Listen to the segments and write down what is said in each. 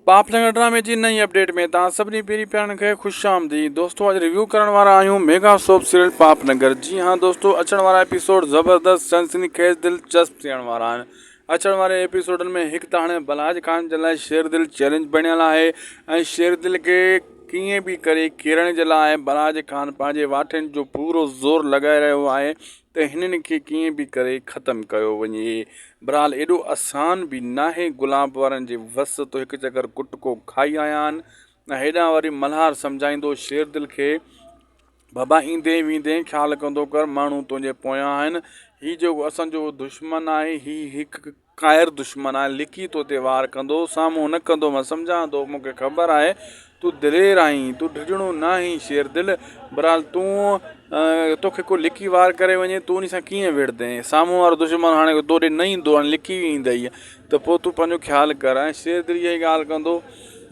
पापनगर ड्रामे जी नई अपडेट में तव्हां सभिनी पहिरीं प्यारनि खे ख़ुशि आमदीद। दोस्तों अॼु रिव्यू करण वारा आहियूं मेगा सोप सीरियल पापनगर। जी हाँ दोस्तों, अचण वारा एपिसोड ज़बरदस्त सनसनीखेज़ दिलचस्प थियण वारा आहिनि। अचण वारे एपिसोडनि में हिकु त हाणे बलराज खान जे लाइ शेरदिल चैलेंज बणियल आहे ऐं शेरदिल खे कीअं बि करे किरण जे लाइ बलराज खान पंहिंजे वाठियुनि जो पूरो ज़ोर लॻाए रहियो आहे त हिननि खे कीअं बि करे ख़तमु कयो वञे। बहरहाल एॾो आसान बि नाहे, गुलाब वारनि जे वस तो हिकु चकर कुटको खाई आया आहिनि ऐं हेॾां वरी मल्हार सम्झाईंदो शेरदिल खे, बाबा ईंदे वेंदे ख़्यालु कंदो कर, माण्हू तुंहिंजे पोयां आहिनि, हीउ जेको असांजो दुश्मन आहे हीउ हिकु कायर दुश्मन आहे, लिकी तो ते वार कंदो, साम्हूं न कंदो, मां सम्झां थो, मूंखे ख़बर आहे तूं दिलेर आहीं, तूं ढिढणो न आहीं शेरदिल। बहरहाल तूं तोखे को लिकी वार करे वञे तूं उन सां कीअं विढ़दे, साम्हूं वारो दुश्मन हाणे तोॾे न ईंदो, हाणे लिकी ईंदई, त पोइ तूं पंहिंजो ख़्यालु कर। ऐं शेरदिल इहा ई ॻाल्हि कंदो,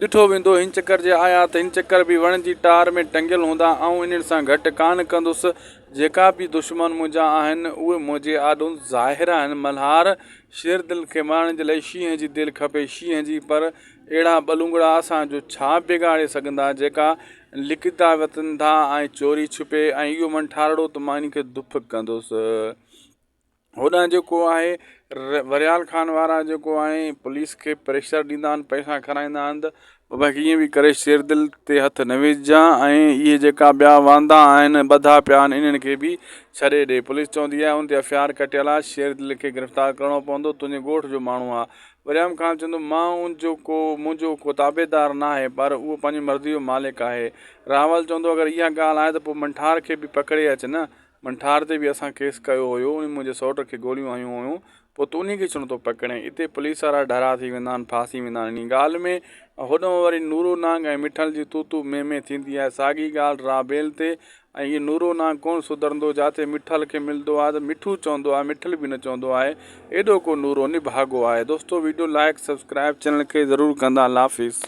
ॾिठो वेंदो हिन चकर जे आया त हिन चकर बि वण जी टार में टंगियल हूंदा ऐं इन्हनि सां घटि कान कंदुसि। जेका बि दुश्मन मुंहिंजा आहिनि उहे मुंहिंजे आॾो ज़ाहिर आहिनि। मल्हार शेरदिल खे मारण जे लाइ शींहं जी दिलि खपे, शींहं जी, पर अहिड़ा बलूंगड़ा असांजो छा बिगाड़े सघंदा जेका लिकंदा वतनि था ऐं चोरी छुपे, ऐं इहो मंठारड़ो त मां इन खे दुफ़ कंदुसि। होॾां जेको आहे वरियाल खान वारा जेको आहे पुलिस खे प्रेशर ॾींदा आहिनि, पैसा खाराईंदा आहिनि त बाबा कीअं बि करे शेरदिल ते हथु न विझजांइ ऐं इहे जेका ॿिया वांदा आहिनि ॿधा पिया आहिनि इन्हनि खे बि छॾे ॾे। पुलिस चवंदी आहे उन ते एफआईआर कटियल आहे, शेरदिल खे गिरफ़्तार करिणो पवंदो, तुंहिंजे ॻोठ जो माण्हू आहे। वरियाम खान चवंदो मां मुंहिंजो को ताबेदार न आहे, पर उहो पंहिंजी मर्ज़ी जो मालिक आहे। रावल चवंदो अगरि इहा ॻाल्हि आहे त पोइ मंठार खे बि पकिड़े अच न, मंठार ते बि असां केस कयो हुयो, उन मुंहिंजे सौट खे गोलियूं हयूं हुयूं, पोइ तूं उन खे छो नथो पकिड़े। हिते पुलिस वारा डरा थी वेंदा आहिनि, फासी वेंदा आहिनि इन ॻाल्हि में। होॾो वरी नूरो नांग ऐं मिठल जी तू में थींदी आहे, साॻी ॻाल्हि राबेल ते, ऐं इहो नूरो नांग कोन सुधरंदो, जिते मिठल खे मिलंदो आहे त मिठू चवंदो आहे, मिठल बि न चवंदो आहे, एॾो को नूरो निभागो आहे। दोस्तों वीडियो लाइक सब्सक्राइब चैनल खे ज़रूरु कंदा। अल्लाह हाफ़िज़।